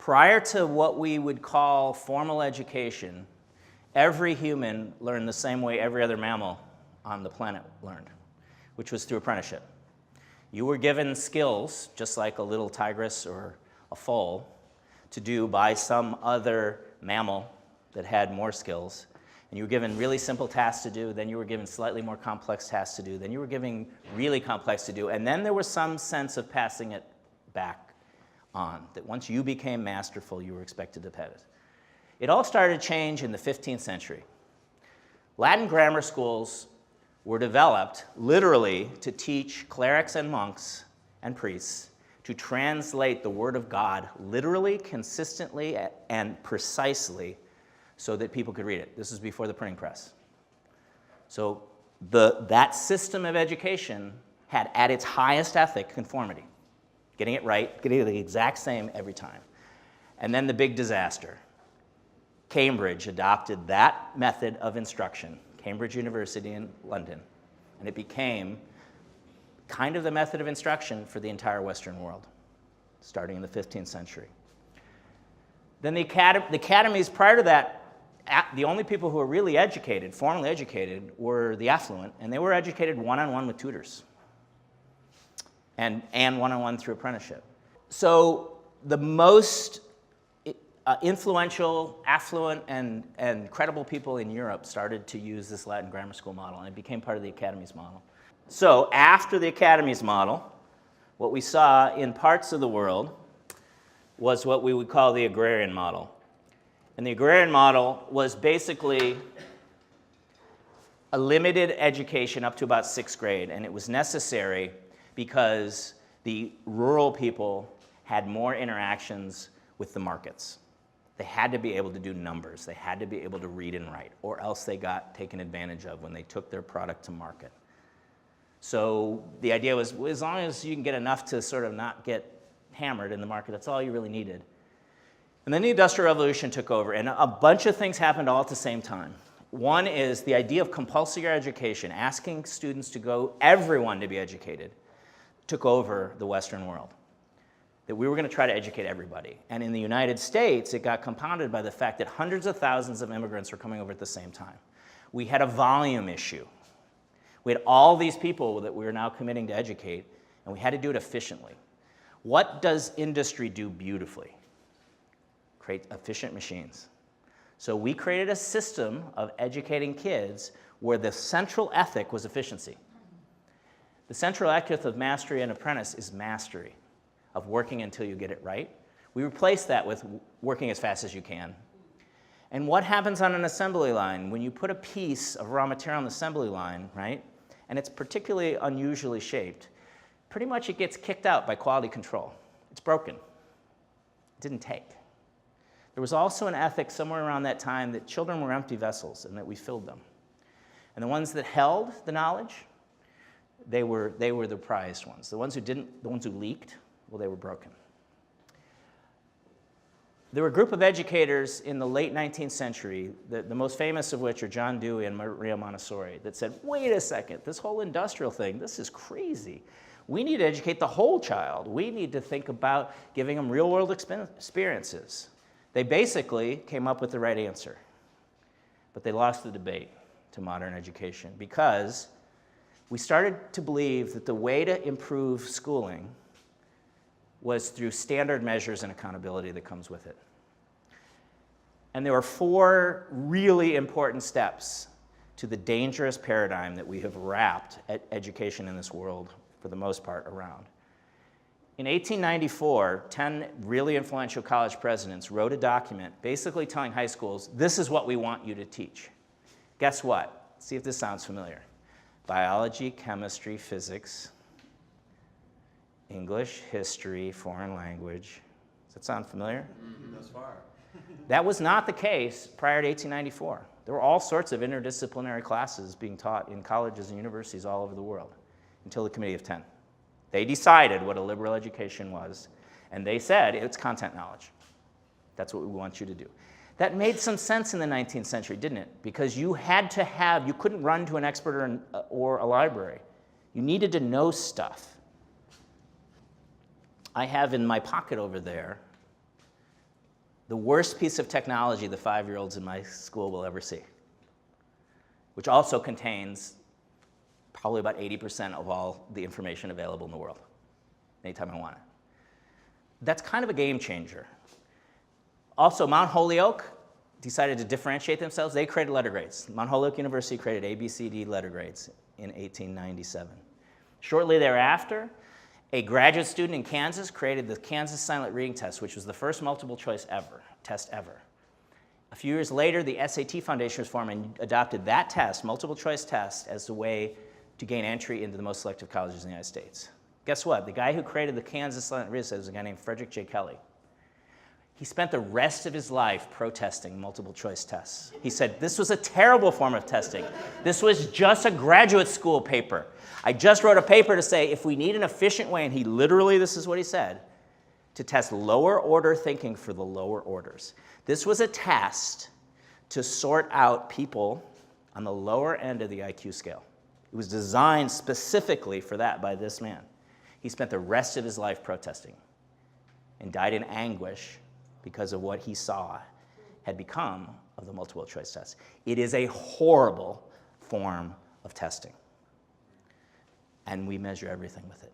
Prior to what we would call formal education, every human learned the same way every other mammal on the planet learned, which was through apprenticeship. You were given skills, just like a little tigress or a foal, to do by some other mammal that had more skills. And you were given really simple tasks to do, then you were given slightly more complex tasks to do, then you were given really complex to do, and then there was some sense of passing it back on, that once you became masterful, you were expected to pet it. It all started to change in the 15th century. Latin grammar schools were developed literally to teach clerics and monks and priests to translate the Word of God literally, consistently, and precisely so that people could read it. This is before the printing press. So that system of education had at its highest ethic conformity, getting it right, getting it the exact same every time. And then the big disaster. Cambridge adopted that method of instruction, Cambridge University in London, and it became kind of the method of instruction for the entire Western world, starting in the 15th century. Then the academies prior to that, the only people who were really educated, formally educated, were the affluent, and they were educated one-on-one with tutors and one-on-one through apprenticeship. So the most influential, affluent, and credible people in Europe started to use this Latin grammar school model, and it became part of the academies model. So after the academies model, what we saw in parts of the world was what we would call the agrarian model. And the agrarian model was basically a limited education up to about 6th grade, and it was necessary because the rural people had more interactions with the markets. They had to be able to do numbers. They had to be able to read and write, or else they got taken advantage of when they took their product to market. So the idea was, as long as you can get enough to sort of not get hammered in the market, that's all you really needed. And then the Industrial Revolution took over, and a bunch of things happened all at the same time. One is the idea of compulsory education, asking students to go, everyone to be educated, took over the Western world. That we were going to try to educate everybody. And in the United States, it got compounded by the fact that hundreds of thousands of immigrants were coming over at the same time. We had a volume issue. We had all these people that we were now committing to educate, and we had to do it efficiently. What does industry do beautifully? Create efficient machines. So we created a system of educating kids where the central ethic was efficiency. The central ethic of mastery and apprentice is mastery, of working until you get it right. We replaced that with working as fast as you can. And what happens on an assembly line when you put a piece of raw material on the assembly line, right, and it's particularly unusually shaped, pretty much it gets kicked out by quality control. It's broken. It didn't take. There was also an ethic somewhere around that time that children were empty vessels and that we filled them. And the ones that held the knowledge, they were the prized ones. The ones who didn't, the ones who leaked, well, they were broken. There were a group of educators in the late 19th century, the most famous of which are John Dewey and Maria Montessori, that said, wait a second, this whole industrial thing, this is crazy. We need to educate the whole child. We need to think about giving them real-world experiences. They basically came up with the right answer, but they lost the debate to modern education because we started to believe that the way to improve schooling was through standard measures and accountability that comes with it. And there were 4 really important steps to the dangerous paradigm that we have wrapped education in this world, for the most part, around. In 1894, 10 really influential college presidents wrote a document basically telling high schools, this is what we want you to teach. Guess what? See if this sounds familiar. Biology, chemistry, physics, English, history, foreign language. Does that sound familiar? Thus far. That was not the case prior to 1894. There were all sorts of interdisciplinary classes being taught in colleges and universities all over the world until the Committee of 10. They decided what a liberal education was, and they said it's content knowledge. That's what we want you to do. That made some sense in the 19th century, didn't it? Because you had to have, you couldn't run to an expert or a library. You needed to know stuff. I have in my pocket over there the worst piece of technology the 5-year-olds in my school will ever see, which also contains probably about 80% of all the information available in the world, anytime I want it. That's kind of a game changer. Also, Mount Holyoke decided to differentiate themselves. They created letter grades. Mount Holyoke University created A, B, C, D letter grades in 1897. Shortly thereafter, a graduate student in Kansas created the Kansas Silent Reading Test, which was the first multiple choice test ever. A few years later, the SAT Foundation was formed and adopted that test, multiple choice test, as the way to gain entry into the most selective colleges in the United States. Guess what? The guy who created the Kansas Silent Reading Test was a guy named Frederick J. Kelly. He spent the rest of his life protesting multiple choice tests. He said, this was a terrible form of testing. This was just a graduate school paper. I just wrote a paper to say if we need an efficient way, and he literally, this is what he said, to test lower order thinking for the lower orders. This was a test to sort out people on the lower end of the IQ scale. It was designed specifically for that by this man. He spent the rest of his life protesting and died in anguish because of what he saw had become of the multiple choice test. It is a horrible form of testing, and we measure everything with it.